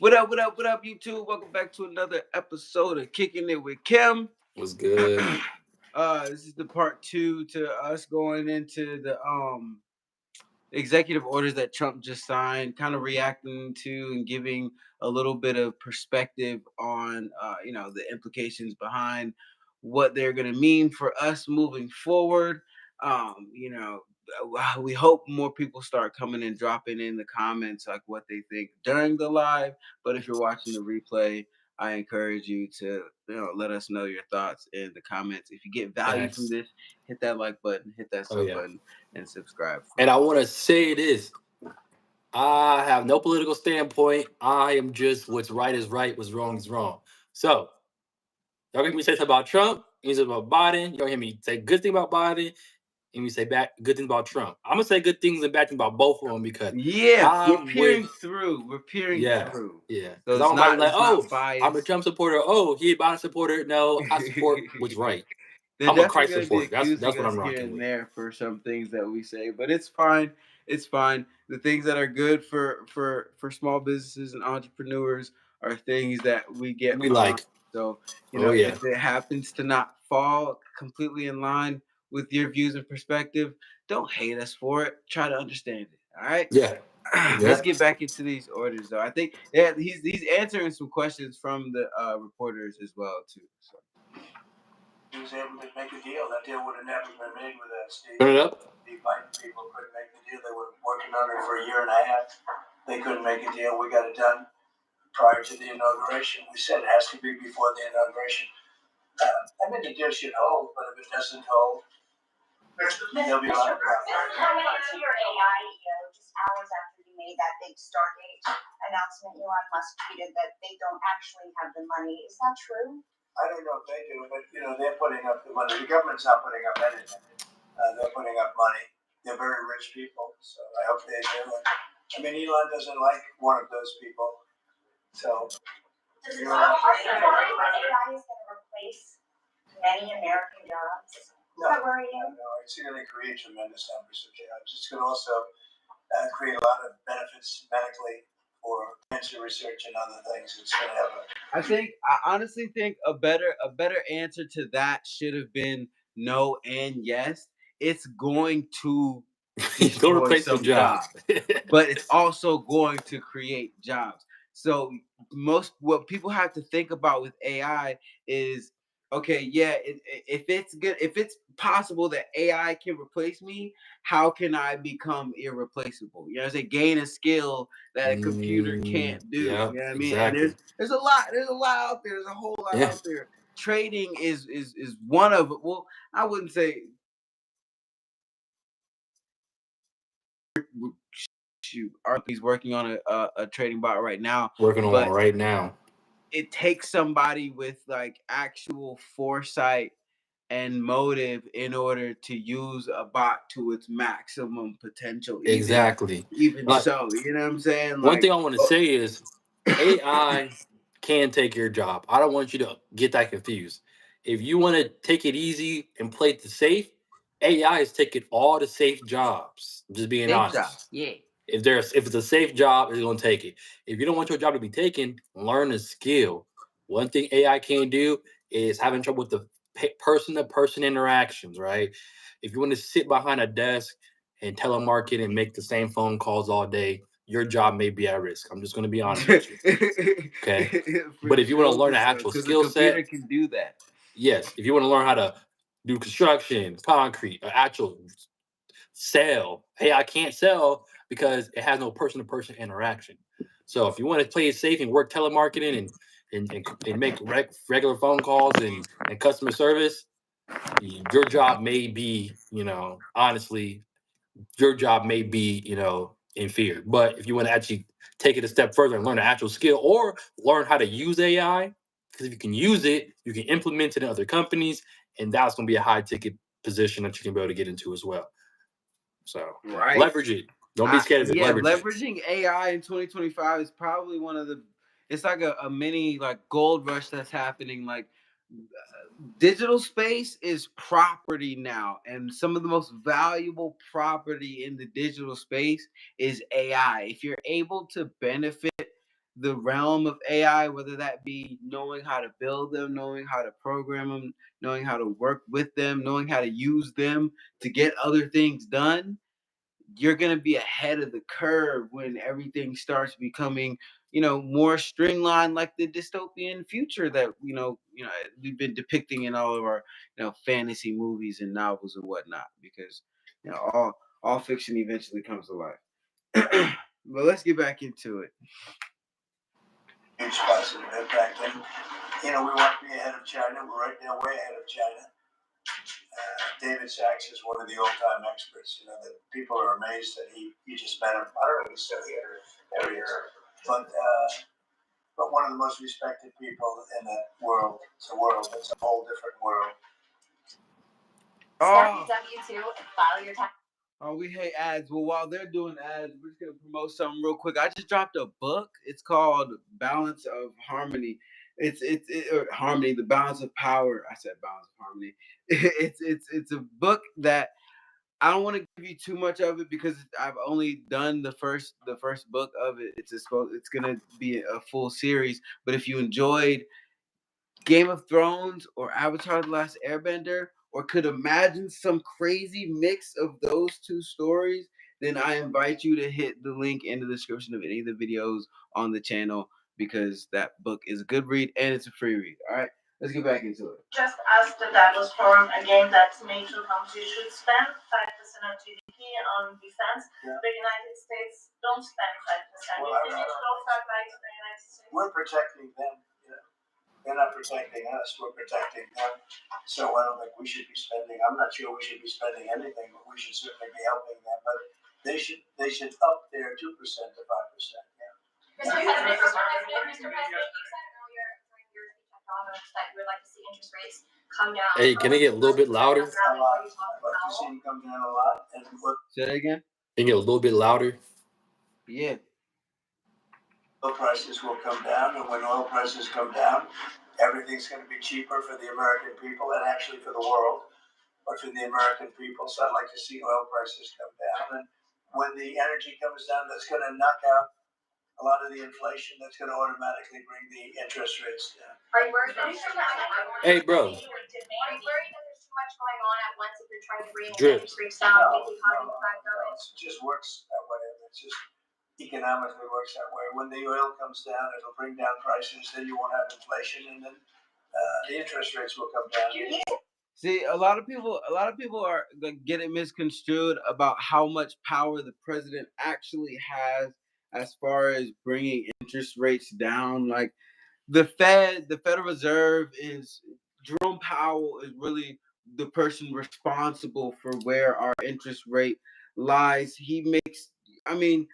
What up, what up, what up, YouTube? Welcome back to another episode of Kicking It with Kim. Was good. This is the part two to us going into the executive orders that Trump just signed, kind of reacting to and giving a little bit of perspective on the implications behind what they're going to mean for us moving forward. We hope more people start coming and dropping in the comments like what they think during the live. But if you're watching the replay, I encourage you to let us know your thoughts in the comments. If you get value from this, hit that like button, hit that sub button, and subscribe. And I want to say this. I have no political standpoint. I am just what's right is right, what's wrong is wrong. So, y'all hear me say something about Trump, you say about Biden. Y'all hear me say good thing about Biden, and we say good things about Trump. I'm going to say good things and bad things about both of them because we're peering through. We're peering through. Yeah. So I'm not like, biased. I'm a Trump supporter. Oh, he a Biden supporter. No, I support what's right. They're I'm a Christ definitely supporter. going to be That's accusing what us I'm here rocking and with. there for some things that we say, but it's fine. It's fine. The things that are good for small businesses and entrepreneurs are things that we get We behind. like. So, if it happens to not fall completely in line with your views and perspective, don't hate us for it. Try to understand it. All right? Yeah. Let's get back into these orders, though. I think he's answering some questions from the reporters as well, too. So. He was able to make a deal. That deal would have never been made without Steve. Turn it up. The Biden people couldn't make the deal. They were working on it for a year and a half. They couldn't make a deal. We got it done prior to the inauguration. We said it has to be before the inauguration. The deal should hold, but if it doesn't hold, there'll be a lot of problems. Coming to your AI, just hours after you made that big Stargate announcement, Elon Musk tweeted that they don't actually have the money. Is that true? I don't know if they do, but they're putting up the money. The government's not putting up anything. They're putting up money. They're very rich people, so I hope they do. Elon doesn't like one of those people, so. Are you worried that AI is going to replace many American jobs? Does that worry you? No, it's going to create tremendous numbers of jobs. It's going to also create a lot of benefits medically for cancer research and other things. It's going to have I honestly think a better answer to that should have been no and yes. It's going to destroy some jobs. But it's also going to create jobs. So what people have to think about with AI is, okay, if it's good, if it's possible that AI can replace me, how can I become irreplaceable? Gain a skill that a computer can't do. Yeah, you know what I mean? exactly. And there's a lot out there. There's a whole lot out there. Trading is one of it. Well, I wouldn't say. Shoot, he's working on a trading bot right now. It takes somebody with like actual foresight and motive in order to use a bot to its maximum potential. Even like, so, you know what I'm saying? One thing I want to say is AI can take your job. I don't want you to get that confused. If you want to take it easy and play it safe, AI is taking all the safe jobs. I'm just being honest. If it's a safe job, it's gonna take it. If you don't want your job to be taken, learn a skill. One thing AI can't do is having trouble with the person-to-person interactions, right? If you want to sit behind a desk and telemarket and make the same phone calls all day, your job may be at risk. I'm just going to be honest with you. Okay. But if you want to learn an actual skill set, can do that. Yes. If you want to learn how to do construction, concrete, an actual sell, hey, I can't sell because it has no person-to-person interaction. So if you want to play it safe and work telemarketing and make regular phone calls and customer service, your job may be, honestly, your job may be, in fear. But if you want to actually take it a step further and learn an actual skill or learn how to use AI, because if you can use it, you can implement it in other companies, and that's going to be a high ticket position that you can be able to get into as well. So leverage it. Don't be scared of it. Leveraging AI in 2025 is probably one of the. It's like a mini like gold rush that's happening. Like digital space is property now, and some of the most valuable property in the digital space is AI. If you're able to benefit the realm of AI, whether that be knowing how to build them, knowing how to program them, knowing how to work with them, knowing how to use them to get other things done, you're going to be ahead of the curve when everything starts becoming, more streamlined, like the dystopian future that we've been depicting in all of our fantasy movies and novels and whatnot, because all fiction eventually comes to life. But let's get back into it. Huge positive impact, and we want to be ahead of China. We're right now way ahead of China. David Sachs is one of the old-time experts. That people are amazed that he just met him. I don't know if he's still here. There he is. But one of the most respected people in that world. It's a whole different world. Start W2 and file your tax. Oh, we hate ads. Well, while they're doing ads, we're just gonna promote something real quick. I just dropped a book. It's called Balance of Harmony. Or Harmony, the Balance of Power. I said Balance of Harmony. It's a book that I don't want to give you too much of it because I've only done the first book of it. It's gonna be a full series. But if you enjoyed Game of Thrones or Avatar: The Last Airbender, or could imagine some crazy mix of those two stories, then I invite you to hit the link in the description of any of the videos on the channel, because that book is a good read and it's a free read. All right, let's get back into it. Just as the Davos Forum, again, that NATO countries should spend 5% of GDP on defense. Yeah. The United States don't spend 5%. Well, you need to go start like the United States. We're protecting them. They're not protecting us, we're protecting them. So I don't think we should be spending. I'm not sure we should be spending anything, but we should certainly be helping them. But they should up their 2% to 5%. Yeah. Mr. President, you said earlier during your speech at Davos that you would like to see interest rates come down. Hey, can it get a little bit louder? A lot. I'd like to see them come down a lot. And say that again. Can it get a little bit louder? Yeah. Oil prices will come down, and when oil prices come down, everything's going to be cheaper for the American people and actually for the world, but for the American people. So I'd like to see oil prices come down, and when the energy comes down, that's going to knock out a lot of the inflation. That's going to automatically bring the interest rates down. Are you worried that Hey, bro. Are you worried that there's too much going on at once if you're trying to bring Drip. interest rates down, get the economy back going? It just works that way. It's just economically works that way. When the oil comes down, it'll bring down prices. Then you won't have inflation, and then the interest rates will come down. See, a lot of people are get it misconstrued about how much power the president actually has as far as bringing interest rates down. Like the Federal Reserve is Jerome Powell is really the person responsible for where our interest rate lies. He makes, I mean,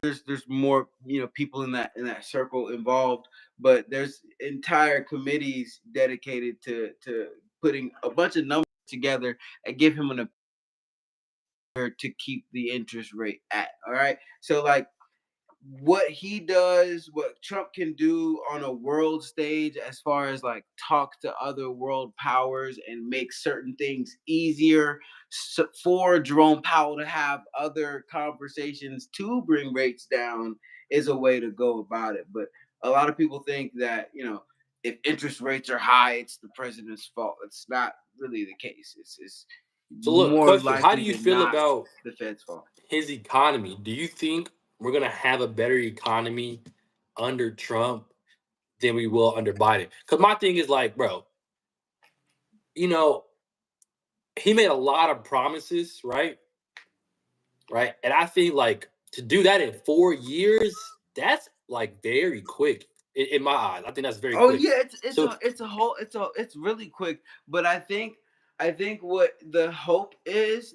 there's more people in that circle involved, but there's entire committees dedicated to putting a bunch of numbers together and give him an to keep the interest rate at. All right, so like what he does, what Trump can do on a world stage, as far as like talk to other world powers and make certain things easier for Jerome Powell to have other conversations to bring rates down, is a way to go about it. But a lot of people think that, if interest rates are high, it's the president's fault. It's not really the case. It's So look, more question: how do likely you than feel not about the Fed's fault. his economy? Do you think we're gonna have a better economy under Trump than we will under Biden? Because my thing is like, bro, he made a lot of promises, right? Right, and I think like to do that in 4 years, that's like very quick in my eyes. I think that's very Oh quick. yeah, So it's really quick. But I think what the hope is,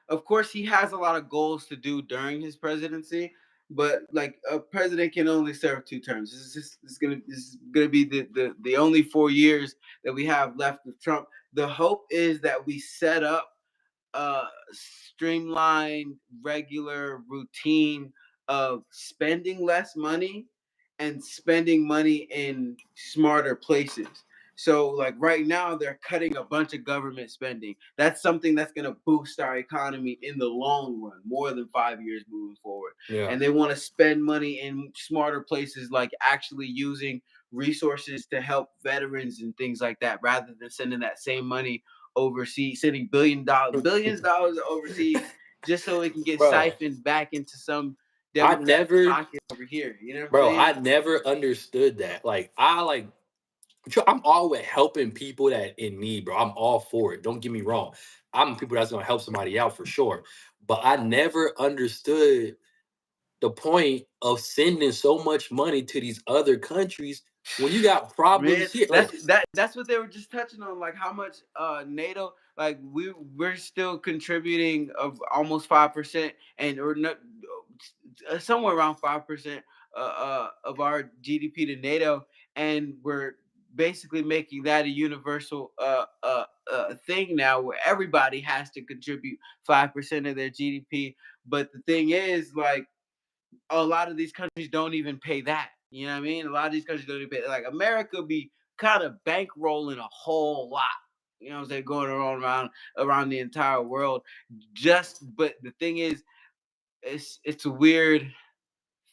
of course he has a lot of goals to do during his presidency, but like a president can only serve 2 terms. This is gonna be the only 4 years that we have left of Trump. The hope is that we set up a streamlined, regular routine of spending less money and spending money in smarter places. So like right now they're cutting a bunch of government spending. That's something that's going to boost our economy in the long run, more than 5 years moving forward. Yeah. And they want to spend money in smarter places, like actually using resources to help veterans and things like that, rather than sending that same money overseas, sending billions of dollars overseas just so it can get Bro, siphoned back into some I Democrat never, pocket over here. You know what I'm bro, saying? I never understood that. Like, I'm all with helping people that in need, bro. I'm all for it. Don't get me wrong. I'm people that's gonna help somebody out for sure. But I never understood the point of sending so much money to these other countries when you got Man, problems here. Like, that's what they were just touching on, like how much NATO, like we're still contributing of almost 5%, and or not, somewhere around 5% of our GDP to NATO, and we're basically making that a universal thing now, where everybody has to contribute 5% of their GDP. But the thing is, like, a lot of these countries don't even pay that. You know what I mean? A lot of these countries don't even pay. Like America be kind of bankrolling a whole lot. You know what I'm saying? Going around the entire world. But the thing is, it's a weird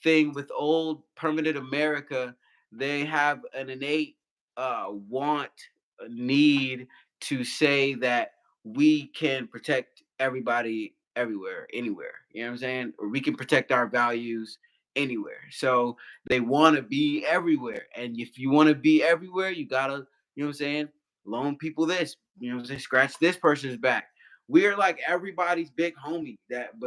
thing with old permanent America. They have an innate want, a need to say that we can protect everybody everywhere, anywhere. You know what I'm saying? Or we can protect our values anywhere. So they want to be everywhere. And if you want to be everywhere, you gotta, you know what I'm saying, loan people this, you know what I'm saying, scratch this person's back. We're like everybody's big homie. That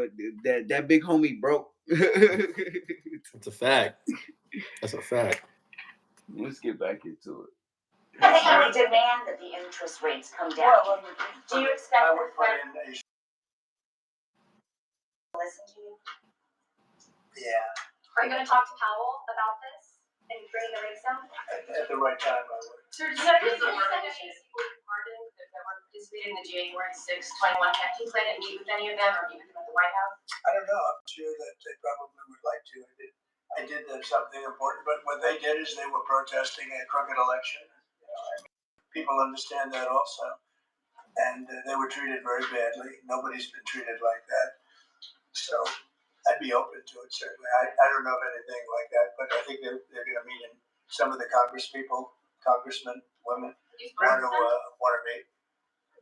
big homie broke. it's a fact. That's a fact. Let's get back into it. They demand that the interest rates come down. Do you expect I the would put Fed in a, to listen to you? yeah, Are you going to talk to Powell about this and bring the rates down? at the right time, I would. Sir, does that mean the organizations pardoned that were participating in the January 6, 21 Can you plan to meet with any of them or meet with them at the White House? I don't know. I'm sure that they probably would like to. I did them something important, but what they did is they were protesting a crooked election. You know, I mean, people understand that also, and they were treated very badly. Nobody's been treated like that, so I'd be open to it certainly. I don't know of anything like that, but I think they're going to meet in some of the congressmen, women want to meet,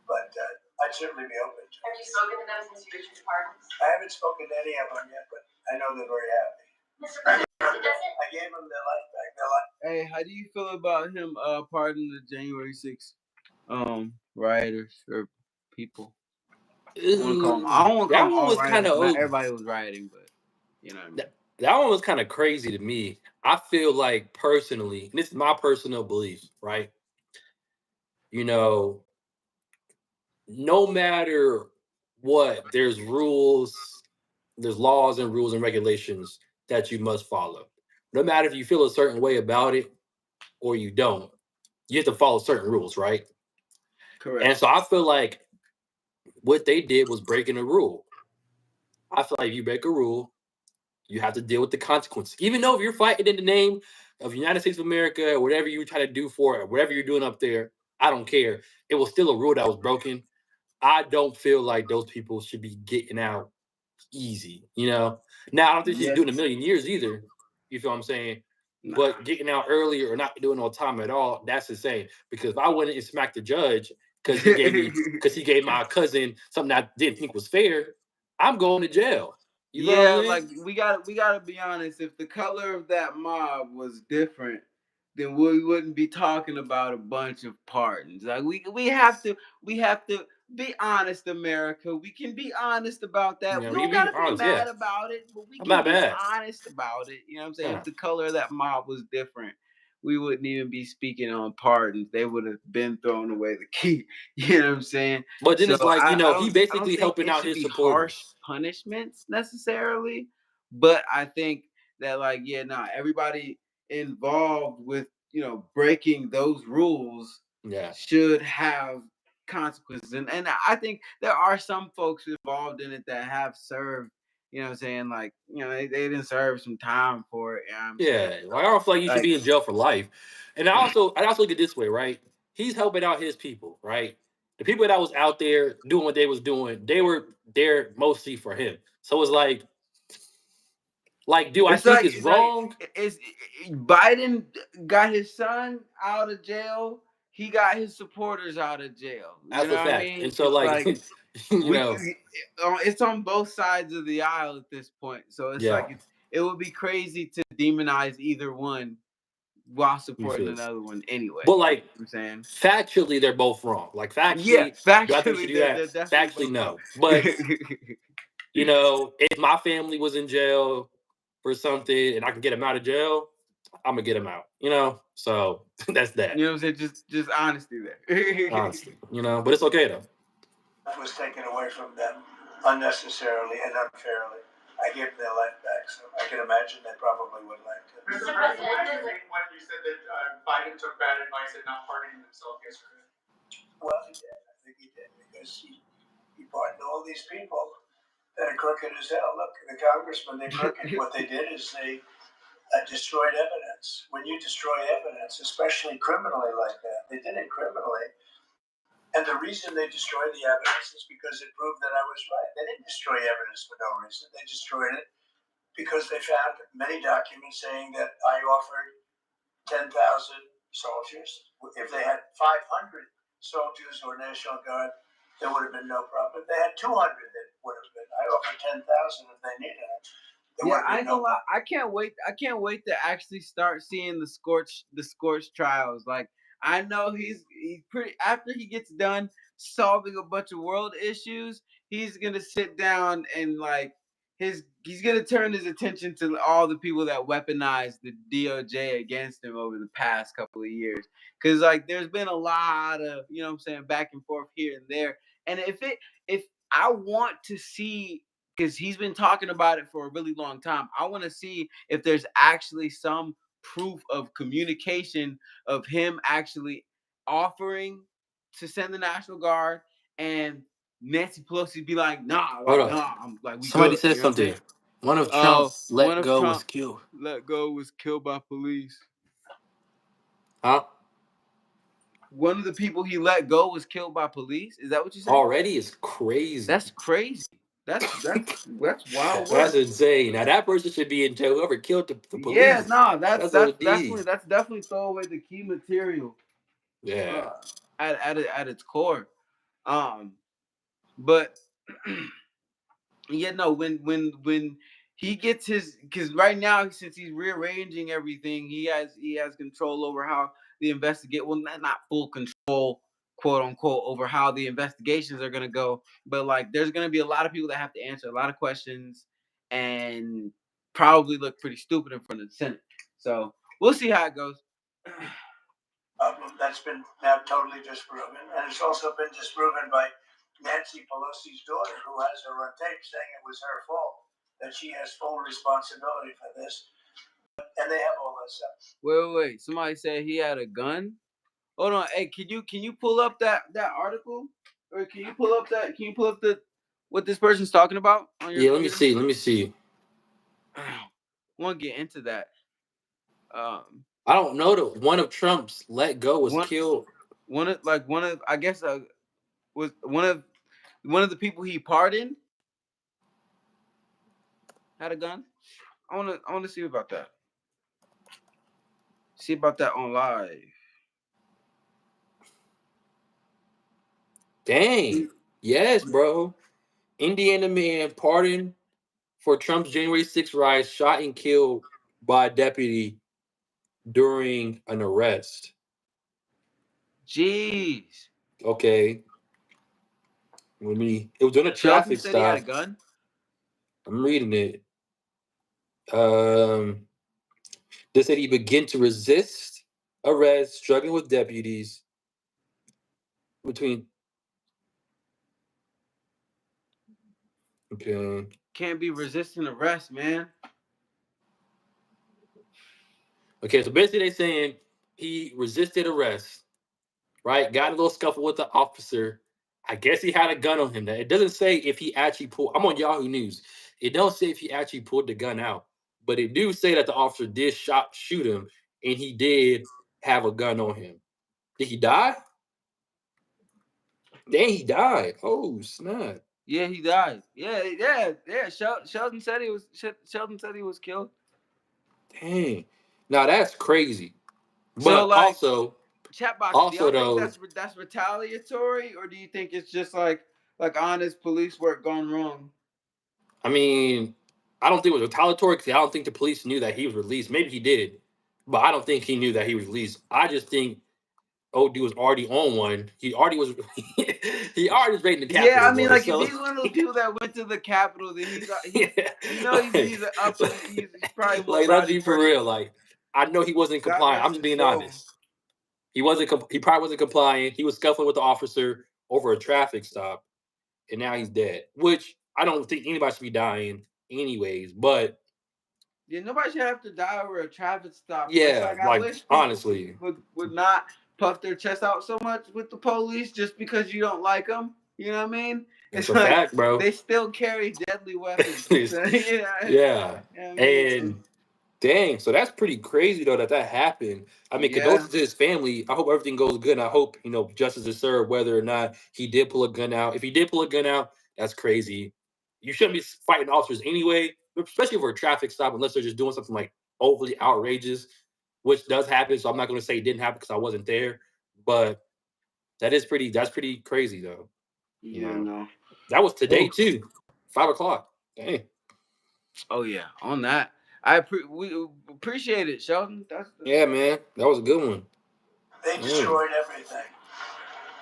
but I'd certainly be open to it. Have you spoken to them since you issued the pardons? I haven't spoken to any of them yet, but I know they're very happy. Mr. President, I gave them their life back. Their life. Hey, how do you feel about him pardoning the January 6th rioters or people? I don't want to call That them one all was kind rioters. of Not everybody was rioting, but you know what I mean. that one was kind of crazy to me. I feel like personally, and this is my personal belief, right? You know, no matter what, there's rules, there's laws and rules and regulations that you must follow. No matter if you feel a certain way about it or you don't, you have to follow certain rules, right? Correct. And so I feel like what they did was breaking a rule. I feel like if you break a rule, you have to deal with the consequences. Even though if you're fighting in the name of the United States of America or whatever you try to do for it, or whatever you're doing up there, I don't care. It was still a rule that was broken. I don't feel like those people should be getting out easy, you know? Now, I don't think she's Yeah. doing a million years either. You feel what I'm saying? Nah. But getting out early or not doing no time at all, that's insane. Because if I went and smacked the judge because he gave my cousin something I didn't think was fair, I'm going to jail. You know what Yeah, I'm saying? like we gotta be honest. If the color of that mob was different, then we wouldn't be talking about a bunch of pardons. Like we have to be honest, America. We can be honest about that. Yeah, We we don't can be gotta be honest, mad yeah. about it, but we I'm can not be mad. honest about it. You know what I'm saying? Yeah. If the color of that mob was different, we wouldn't even be speaking on pardons. They would have been thrown away the key. You know what I'm saying? But then So it's like, I he don't basically think helping it out should his be harsh supporters. punishments necessarily, but I think that, like, yeah, nah, everybody involved with, breaking those rules Yeah. should have consequences. And I think there are some folks involved in it that have served, you know what I'm saying, like, they didn't serve some time for it. You know what I'm Yeah. saying? Like, I don't feel like you should Like, be in jail for life. And I also look at it this way, right? he's helping out his people, right? The people that was out there doing what they was doing, they were there mostly for him. So it's like, do I It's think like it's wrong? it's Biden got his son out of jail. He got his supporters out of jail. You That's know a what I fact. mean? And so, It's like, like you we know, it's on both sides of the aisle at this point. So it's yeah, like it would be crazy to demonize either one while you supporting feel. another one anyway. But like, You know what I'm saying? factually, they're both wrong. Like, Yeah, factually, do I think we should factually do they're that? definitely Factually, both wrong. no. But if my family was in jail for something and I can get them out of jail, I'm gonna get them out. So that's that. You know what I'm saying? Just honesty there. Honestly, but it's okay though. Was taken away from them unnecessarily and unfairly. I gave them their life back, so I can imagine they probably would like to. Mr. President, what did you mean when you said that Biden took bad advice and not pardoning himself yesterday? Well, he did. I think he did because he pardoned all these people that are crooked as hell. Look, the congressmen, they're crooked. What they did is they destroyed evidence. When you destroy evidence, especially criminally like that, they did it criminally. And the reason they destroyed the evidence is because it proved that I was right. They didn't destroy evidence for no reason. They destroyed it because they found many documents saying that I offered 10,000 soldiers. If they had 500 soldiers or National Guard, there would have been no problem. If they had 200, that would have been. I offered 10,000 if they needed it. Yeah, I ain't gonna lie. I can't wait. I can't wait to actually start seeing the scorch trials. Like I know he's pretty after he gets done solving a bunch of world issues, he's gonna sit down and he's gonna turn his attention to all the people that weaponized the DOJ against him over the past couple of years. Cause like there's been a lot of, you know what I'm saying, back and forth here and there. And if I want to see, because he's been talking about it for a really long time. I want to see if there's actually some proof of communication of him actually offering to send the National Guard and Nancy Pelosi be like, Hold up. I'm like, we Somebody good. said You know what I'm something. saying? One of Oh, Trump's one let of go was Trump killed. let go was killed by police. Huh? One of the people he let go was killed by police. Is that what you said? Already is crazy. That's crazy. That's wild That's work. insane. Now that person should be in jail. Whoever killed the Yeah, police. no, That's OD. that's definitely throw away the key material Yeah. uh, at its core. Um, but yeah, no, when he gets his, because right now since he's rearranging everything, he has control over how the investigate. Well, not full control, quote unquote, over how the investigations are gonna go, but like there's gonna be a lot of people that have to answer a lot of questions and probably look pretty stupid in front of the Senate. So we'll see how it goes. That's been now totally disproven. And it's also been disproven by Nancy Pelosi's daughter, who has her on tape saying it was her fault, that she has full responsibility for this. And they have all this stuff. Wait. Somebody said he had a gun. Hold on. Hey, can you pull up that article? Or can you pull up the what this person's talking about on your Yeah, let me computer? see. Let me see. I want to get into that. I don't know that one of Trump's let go was One killed. one of I guess was one of the people he pardoned had a gun. I want to see about that. See about that on live. Dang. Yes, bro. Indiana man pardoned for Trump's January 6th riots, shot and killed by a deputy during an arrest. Jeez. Okay. It was on a Shelton traffic said he had a stop. gun. I'm reading it. Um, they said he began to resist arrest, struggling with deputies between. Okay. Can't be resisting arrest, man. Okay, so basically they're saying he resisted arrest, right? Got a little scuffle with the officer. I guess he had a gun on him. Now, it doesn't say if he actually pulled. I'm on Yahoo News. It don't say if he actually pulled the gun out, but it do say that the officer did shoot him, and he did have a gun on him. Did he die? Dang, he died. Oh snap! Yeah, he died. Yeah. Sheldon said he was killed. Dang. Now that's crazy. So But like, also, Chatbox, do also y'all think though, that's retaliatory, or do you think it's just like honest police work gone wrong? I mean, I don't think it was retaliatory because I don't think the police knew that he was released. Maybe he did, but I don't think he knew that he was released. I just think OD was already on one. He already was. He already was raiding the Yeah, Capitol, I mean, boy. like if So he's one of those people that went to the Capitol, then yeah, he's an uppity. He's probably a more like let's rowdy be for person. real. Like I know he wasn't God compliant. I'm rest just his being soul. honest. He wasn't. He probably wasn't compliant. He was scuffling with the officer over a traffic stop, and now he's dead. Which I don't think anybody should be dying, anyways. But Yeah, nobody should have to die over a traffic stop. But it's yeah, like I like wish people honestly, would not puff their chest out so much with the police just because you don't like them. You know what I mean? that's It's a like fact, bro. they still carry deadly weapons. So, you know Yeah, what I mean? So, and dang, so that's pretty crazy though that happened. I mean, yeah. condolences to his family. I hope everything goes good. And I hope justice is served, whether or not he did pull a gun out. If he did pull a gun out, that's crazy. You shouldn't be fighting officers anyway, especially for a traffic stop, unless they're just doing something like overly outrageous, which does happen. So I'm not going to say it didn't happen because I wasn't there, but that's pretty crazy though. You Yeah, know, no. that was today Oh, too, 5 o'clock. Dang. oh yeah. On that, we appreciate it, Sheldon. That's Yeah, man, that was a good one. They Dang. destroyed everything.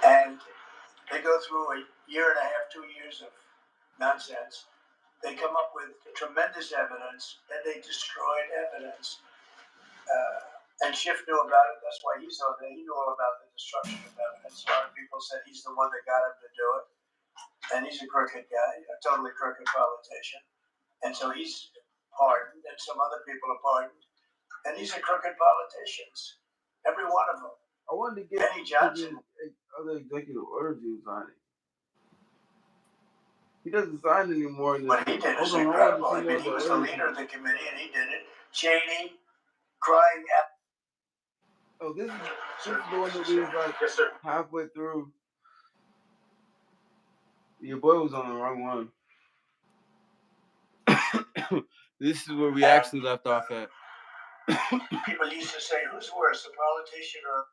And they go through a year and a half, 2 years of nonsense. They come up with tremendous evidence, and they destroyed evidence. And Schiff knew about it. That's why he's on there. He knew all about the destruction of evidence. A lot of people said he's the one that got him to do it. And he's a crooked guy, a totally crooked politician. And so he's pardoned, and some other people are pardoned. And these are crooked politicians, every one of them. I wanted to get Benny Johnson. the other executive orders he was signing. He doesn't sign anymore. What he did is Hold on, I wanted to incredible. see I more mean, of he the was the orders. leader of the committee, and he did it. Cheney crying out. Oh, this is the one that we was like Yes, sir. halfway through. Your boy was on the wrong one. This is where we actually left off at. People used to say, who's worse, a politician or...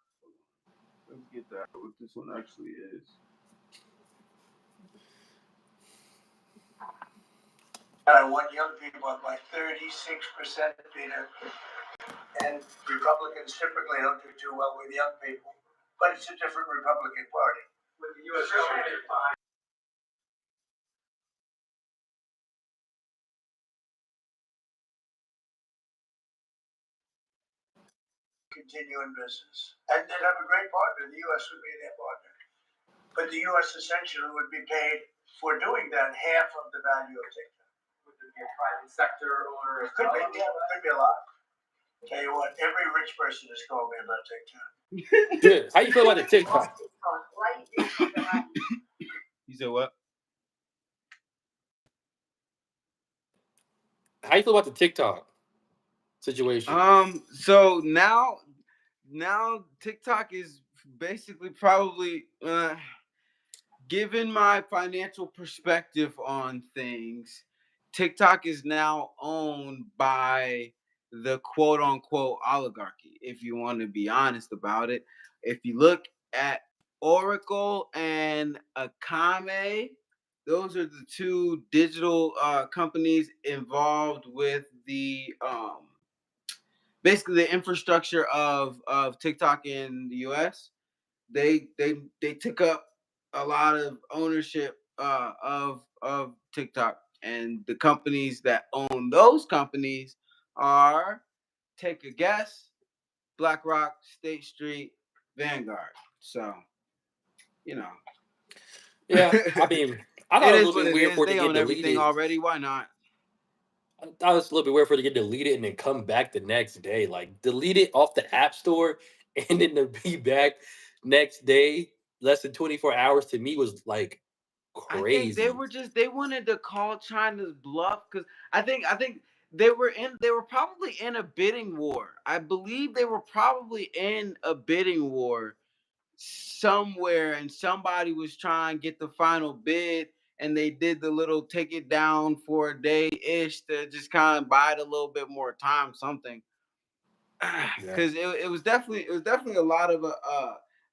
Let's get that, what this one actually is. I won young people by 36%, Peter. And Republicans typically don't do too well with young people. But it's a different Republican Party. With the U.S. government. Continue in business. And they'd have a great partner. The U.S. would be their partner. But the U.S. essentially would be paid for doing that half of the value of TikTok. Would there be a private sector owner? Could be, yeah, could be a lot. Tell you what, every rich person has called me about TikTok. Good. How you feel about the TikTok? You said what? How you feel about the TikTok situation? So now TikTok is basically probably given my financial perspective on things, TikTok is now owned by the quote unquote oligarchy, if you want to be honest about it. If you look at Oracle and Akame, those are the two digital companies involved with the basically the infrastructure of TikTok in the US. They took up a lot of ownership of TikTok, and the companies that own those companies are, take a guess, BlackRock, State Street, Vanguard. So, you know, Yeah, I mean, I thought it it was a is little what bit it weird is. for it to They get own everything deleted. already. Why not? I thought it was a little bit weird for it to get deleted and then come back the next day. Like delete it off the app store and then to be back next day, less than 24 hours to me was like I think crazy. they wanted to call China's bluff because I think they were probably in a bidding war. I believe they were probably in a bidding war somewhere, and somebody was trying to get the final bid, and they did the little take it down for a day ish to just kind of buy it a little bit more time, something. Yeah. Because it was definitely a lot of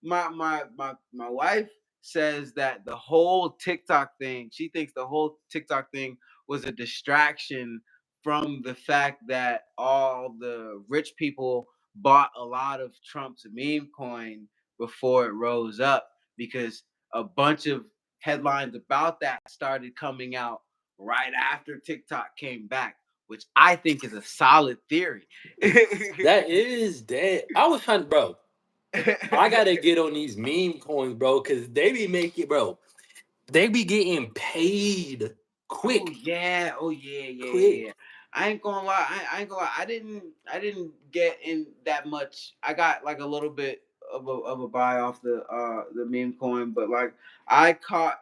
my wife says that the whole TikTok thing, she thinks the whole TikTok thing was a distraction from the fact that all the rich people bought a lot of Trump's meme coin before it rose up, because a bunch of headlines about that started coming out right after TikTok came back, which I think is a solid theory. That is dead. I was trying, bro. I gotta get on these meme coins, bro, because they be making, bro. They be getting paid Oh quick, yeah, oh yeah, yeah, yeah, quick. yeah. I ain't gonna lie. I ain't gonna lie. I didn't get in that much. I got like a little bit of a buy off the meme coin, but like I caught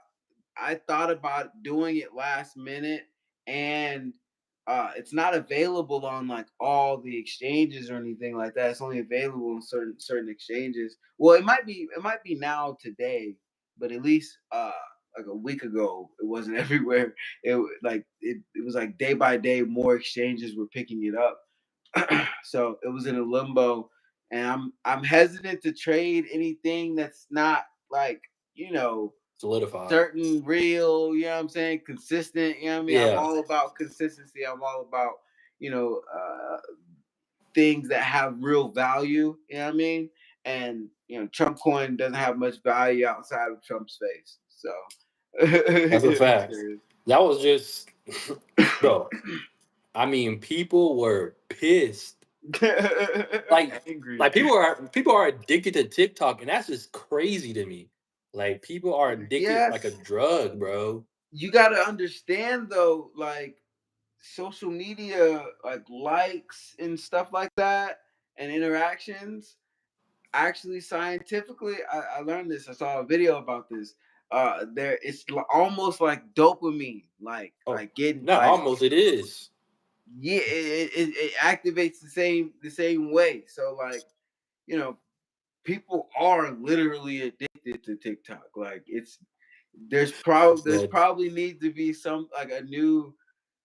I thought about doing it last minute, and it's not available on like all the exchanges or anything like that. It's only available in certain exchanges. Well, it might be now today, but at least like a week ago it wasn't everywhere. It was like day by day more exchanges were picking it up. So it was in a limbo, and I'm hesitant to trade anything that's not like, you know, Solidified. certain, real, you know what I'm saying, consistent, you know what I mean? I'm Yeah, all about consistency. I'm all about, you know, things that have real value, you know what I mean? And, you know, Trump coin doesn't have much value outside of Trump's face. So that's a it's fact. serious. That was just, bro. I mean, people were pissed. Like, Angry. like people are addicted to TikTok, and that's just crazy to me. Like, people are addicted like a Yes. drug, bro. You got to understand though, like social media, like likes and stuff like that, and interactions, actually scientifically, I learned this. I saw a video about this. There it's almost like dopamine, Oh, like getting not like, almost. It is. yeah, it activates the same way. So like, you know, people are literally addicted to TikTok. Like it's there's But probably need to be some like a new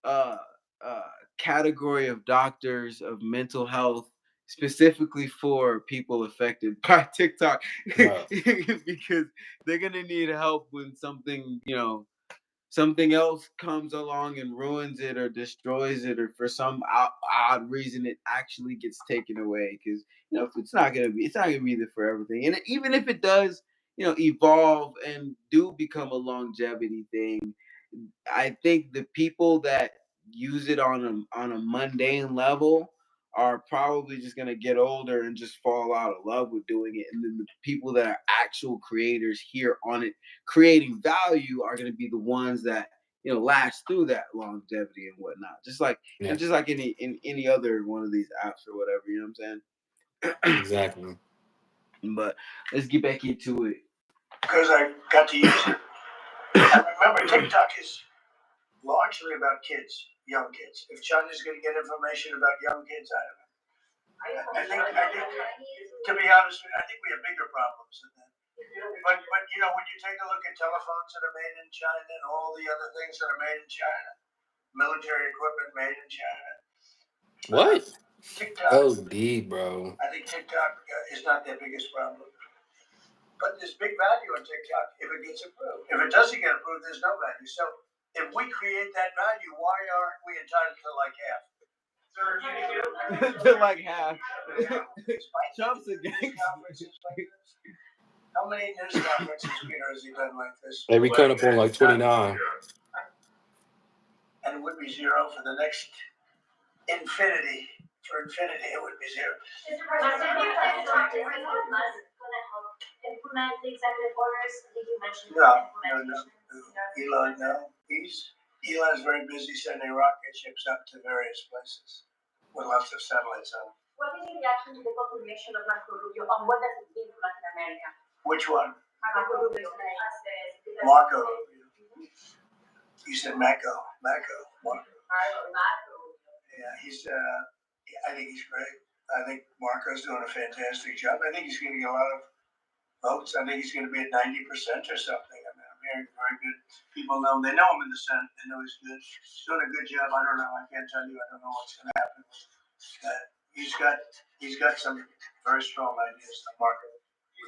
uh, uh, category of doctors of mental health specifically for people affected by TikTok, bro, because they're gonna need help when something else comes along and ruins it or destroys it, or for some odd reason it actually gets taken away. Because it's not gonna be there for everything, and even if it does, evolve and do become a longevity thing, I think the people that use it on a mundane level are probably just gonna get older and just fall out of love with doing it. And then the people that are actual creators here on it, creating value, are gonna be the ones that last through that longevity and whatnot. yeah, Just like any other one of these apps or whatever. You know what I'm saying? exactly. But let's get back into it. Because I got to use it. And remember, TikTok is largely about kids, young kids. If China's going to get information about young kids, I don't know. I think, to be honest with you, I think we have bigger problems than that. But when you take a look at telephones that are made in China and all the other things that are made in China, military equipment made in China, What? TikTok, Oh, D, bro. I think TikTok is not their biggest problem. But there's big value in TikTok if it gets approved. If it doesn't get approved, there's no value. So if we create that value, why aren't we entitled to like half? To like half. Trump's a gangster. How many news conferences, Peter, has he done like this? They be coming up on like 29. And it would be zero for the next infinity. For infinity, it would be zero. Mr. President, is Elon Musk gonna help implement the executive orders? Did you mention implementation? Elon, no. Elon's very busy sending rocket ships up to various places with lots of satellites on. What is your reaction to the confirmation of Marco Rubio on what does it mean for Latin America? Which one? Marco Rubio. Marco Rubio. You said Marco. Marco. Yeah, I think he's great. I think Marco's doing a fantastic job. I think he's getting a lot of votes. I think he's going to be at 90% or something. I mean, I'm hearing very good people know him. They know him in the Senate. They know he's good. He's doing a good job. I don't know. I can't tell you. I don't know what's going to happen. He's got some very strong ideas in the market. Did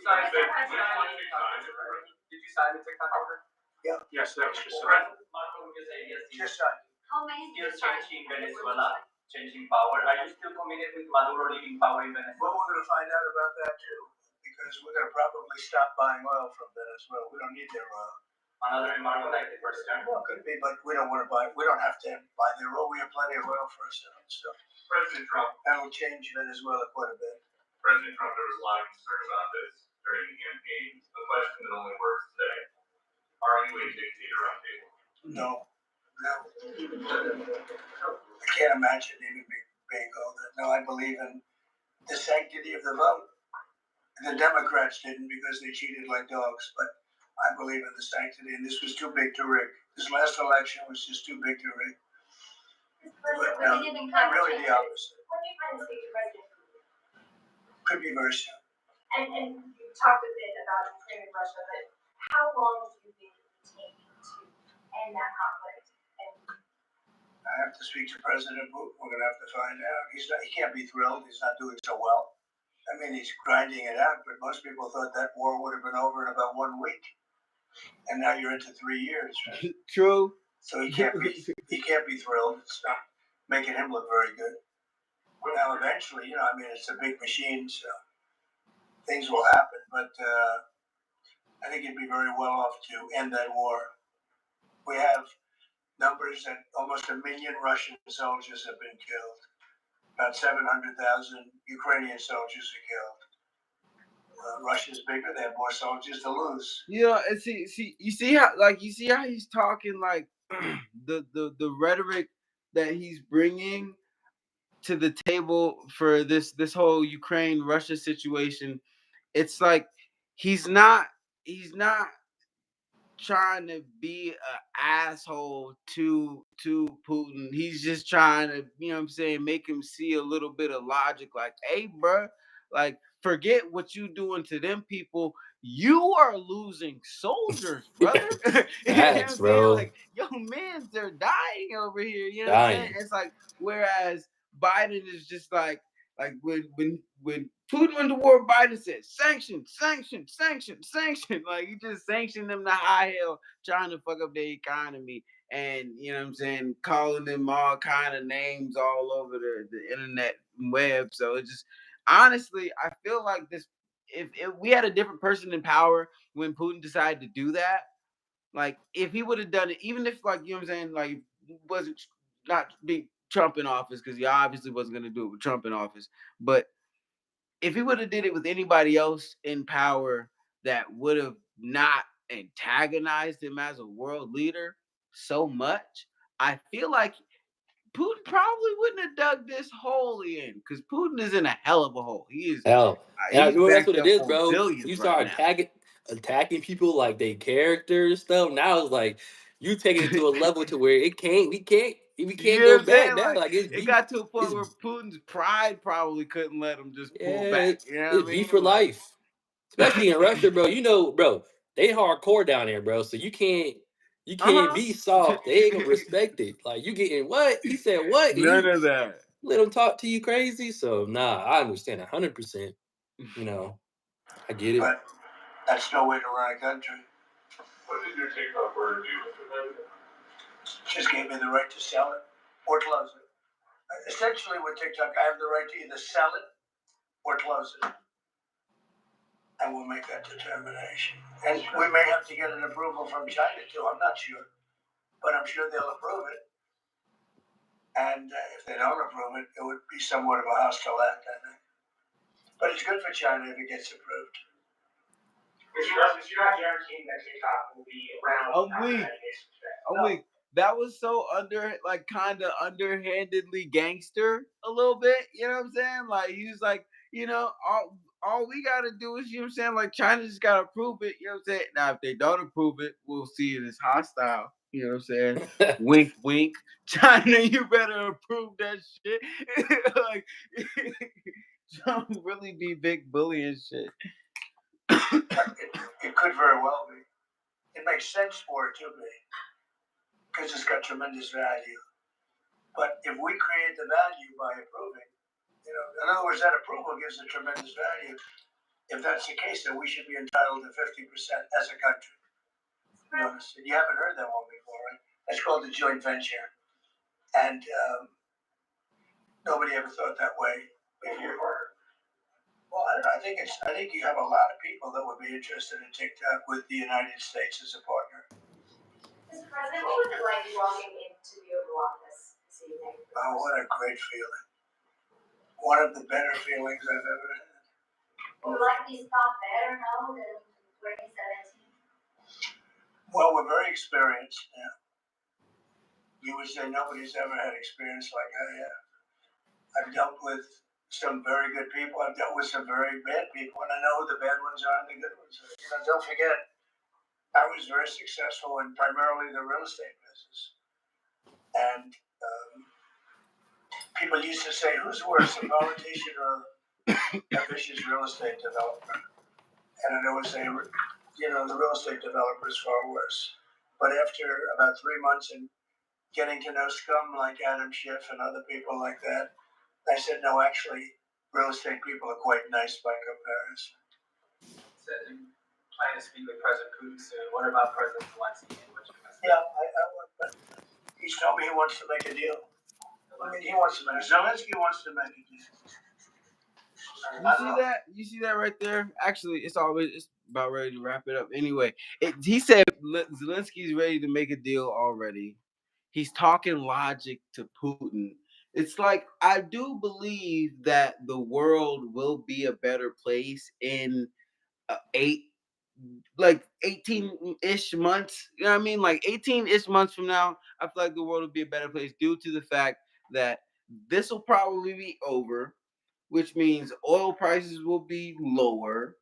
you sign the TikTok order? Yeah. Yes, that was just Just signed. How many Still changing Venezuela, changing power. Are you still committed with Maduro leaving power in Venezuela? Well, we're going to find out about that too, because we're going to probably stop buying oil from Venezuela. We don't need their oil. Another embargo like the first term? Well, it could be, but we don't want to buy. We don't have to buy their oil. We have plenty of oil for ourselves. So President Trump. that'll change Venezuela quite a bit. President Trump, there was a lot of concern about this during the campaign. The question that only works today: are you a dictator on cable? No. I can't imagine even being called that. No, I believe in the sanctity of the vote. The Democrats didn't because they cheated like dogs, but I believe in the sanctity, and this was too big to rig. This last election was just too big to rig. But no, really the opposite. When do you plan to speak to President Putin? Could be very soon. And you talked a bit about Ukraine and Russia, but how long do you think it would take to end that conflict? I have to speak to President Putin. We're going to have to find out. He can't be thrilled. He's not doing so well. I mean, he's grinding it out, but most people thought that war would have been over in about 1 week, and now you're into 3 years. Right? True. So he can't be thrilled. It's not making him look very good. Now, eventually, I mean, it's a big machine, so things will happen. But I think he'd be very well off to end that war. We have numbers that almost 1 million Russian soldiers have been killed. About 700,000 Ukrainian soldiers are killed. Russia's bigger; they have more soldiers to lose. And you see how he's talking, like the rhetoric that he's bringing to the table for this whole Ukraine Russia situation. It's like he's not trying to be an asshole to Putin. He's just trying to, make him see a little bit of logic. Like, hey, bro, like, forget what you doing to them people. You are losing soldiers, brother. You know what I'm saying? bro. Like, yo, man, they're dying over here. You know Dying. what I'm saying? It's like, whereas Biden is just like when Putin went to war, Biden said sanction. Like, he just sanctioned them to high hell, trying to fuck up their economy, and calling them all kind of names all over the internet web. So it just, honestly, I feel like this. If we had a different person in power when Putin decided to do that, like if he would have done it, even if like like wasn't not being Trump in office, because he obviously wasn't going to do it with Trump in office, but if he would have did it with anybody else in power that would have not antagonized him as a world leader so much, I feel like Putin probably wouldn't have dug this hole in, because Putin is in a hell of a hole. He is. Hell, and I know that's what it is, on bro. billions You right start now. attacking people like they characters and stuff. Now it's like you taking it to a level to where we can't You go know what I'm back saying? now. Like, Like it's it beef. got to a point It's, where Putin's pride probably couldn't let him just pull yeah, back. You know it's what I beef mean? for Like, life, especially in Russia, bro. Bro, they hardcore down there, bro. So you can't be soft. They ain't gonna respect it. Like you getting what he said, what, and None you of that. let them talk to you crazy. So nah, I understand 100%. I get it. But that's no way to run a country. What did your TikTok order do, Mr. President? Just gave me the right to sell it or close it. Essentially, with TikTok, I have the right to either sell it or close it. And we'll make that determination. And we may have to get an approval from China too. I'm not sure, but I'm sure they'll approve it. And if they don't approve it, it would be somewhat of a hostile act, I think. But it's good for China if it gets approved. You're not guaranteeing that TikTok will be around. I'm weak. That was so kind of underhandedly gangster a little bit. You know what I'm saying? Like, he was like, all we gotta do is, like, China just gotta approve it. You know what I'm saying? Now, if they don't approve it, we'll see it as hostile. You know what I'm saying? Wink, wink. China, you better approve that shit. Like, don't really be big bully and shit. could very well be. It makes sense for it to be because it's got tremendous value. But if we create the value by approving, in other words, that approval gives a tremendous value. If that's the case, then we should be entitled to 50% as a country. You haven't heard that one before, right? That's called the joint venture, and nobody ever thought that way before. Well, I don't know. I think you have a lot of people that would be interested in TikTok with the United States as a partner. Mr. President, what was it like walking into the Oval Office this evening? Oh, what a great feeling! One of the better feelings I've ever had. Would life be thought better now than 2017? Well, we're very experienced now. You would say nobody's ever had experience like I have. I've dealt with some very good people. I've dealt with some very bad people, and I know who the bad ones are and the good ones are. Don't forget, I was very successful in primarily the real estate business. And people used to say, who's worse, a politician or a vicious real estate developer? And I would say, the real estate developer is far worse. But after about 3 months and getting to know scum like Adam Schiff and other people like that, I said, no, actually, real estate people are quite nice by comparison. Said you plan to speak with President Putin soon. What about President Zelensky? Yeah, he's told me he wants to make a deal. Zelensky wants to make a deal. You see that right there? Actually, it's about ready to wrap it up. Anyway, he said Zelensky's ready to make a deal already. He's talking logic to Putin. It's like, I do believe that the world will be a better place in 18-ish months. You know what I mean? Like 18-ish months from now, I feel like the world will be a better place due to the fact that this will probably be over, which means oil prices will be lower,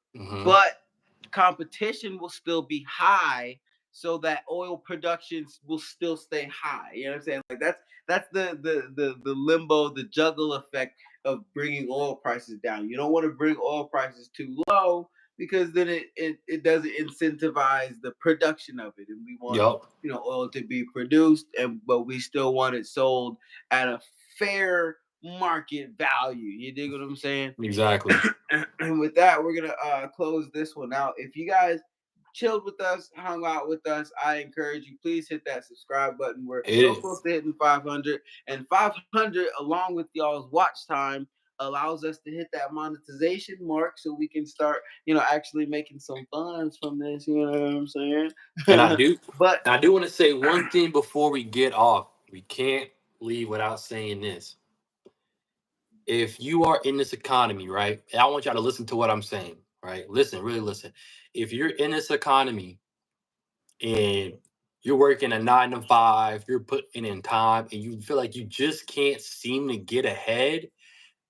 but competition will still be high, so that oil production will still stay high. You know what I'm saying? Like that's the limbo, the juggle effect of bringing oil prices down. You don't want to bring oil prices too low because then it doesn't incentivize the production of it, and we want oil to be produced, but we still want it sold at a fair market value. You dig what I'm saying? Exactly. And with that, we're gonna close this one out. If you guys chilled with us, hung out with us, I encourage you, please hit that subscribe button. We're so close to hitting 500, and 500 along with y'all's watch time allows us to hit that monetization mark, so we can start actually making some funds from this. You know what I'm saying? And I do want to say one thing before we get off. We can't leave without saying this. If you are in this economy, right, and I want y'all to listen to what I'm saying, right? Listen, really listen. If you're in this economy and you're working a 9 to 5, you're putting in time, and you feel like you just can't seem to get ahead,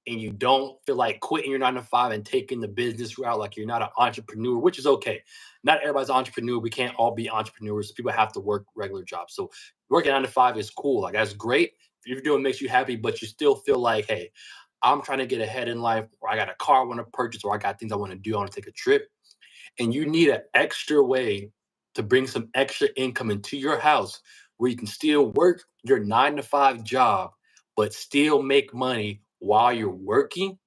and you don't feel like quitting your 9 to 5 and taking the business route, like you're not an entrepreneur, which is okay. Not everybody's an entrepreneur. We can't all be entrepreneurs. People have to work regular jobs. So working 9 to 5 is cool. Like, that's great. If you're doing makes you happy, but you still feel like, hey, I'm trying to get ahead in life, or I got a car I want to purchase, or I got things I want to do. I want to take a trip. And you need an extra way to bring some extra income into your house where you can still work your 9 to 5 job, but still make money while you're working.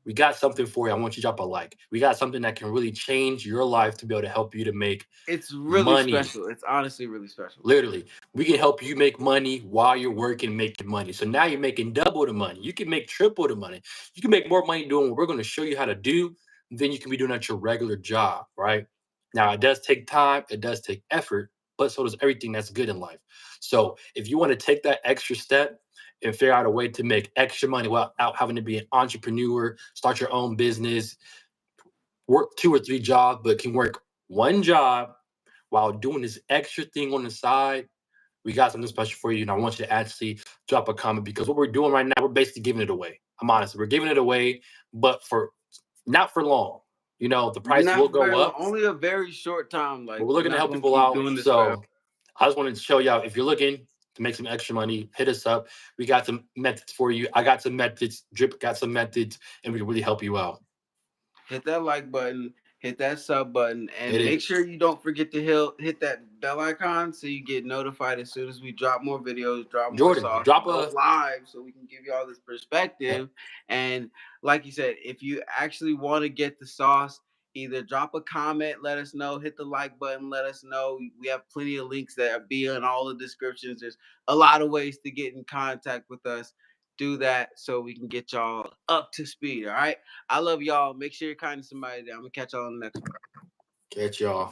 We got something for you. I want you to drop a like. We got something that can really change your life to be able to help you to make It's really money. special. It's honestly really special. Literally, we can help you make money while you're working, making money. So now you're making double the money. You can make triple the money. You can make more money doing what we're going to show you how to do than you can be doing at your regular job, right? Now, it does take time. It does take effort, but so does everything that's good in life. So if you want to take that extra step and figure out a way to make extra money without having to be an entrepreneur, start your own business, work 2 or 3 jobs, but can work one job while doing this extra thing on the side, we got something special for you. And I want you to actually drop a comment, because what we're doing right now, we're basically giving it away. I'm honest. We're giving it away, but not for long. The price will go up. Only a very short time. Like, we're looking to help people out. So I just wanted to show y'all, if you're looking to make some extra money, hit us up. We got some methods for you. I got some methods. Drip got some methods, and we can really help you out. Hit that like button. hit that sub button, and It make is. sure you don't forget to hit that bell icon so you get notified as soon as we drop more videos, drop more Jordan, sauce, drop go a live so we can give you all this perspective. And like you said, if you actually want to get the sauce, either drop a comment, let us know, hit the like button, let us know. We have plenty of links that be in all the descriptions. There's a lot of ways to get in contact with us. Do that so we can get y'all up to speed. All right. I love y'all. Make sure you're kind to somebody. I'm gonna catch y'all on the next one. catch y'all.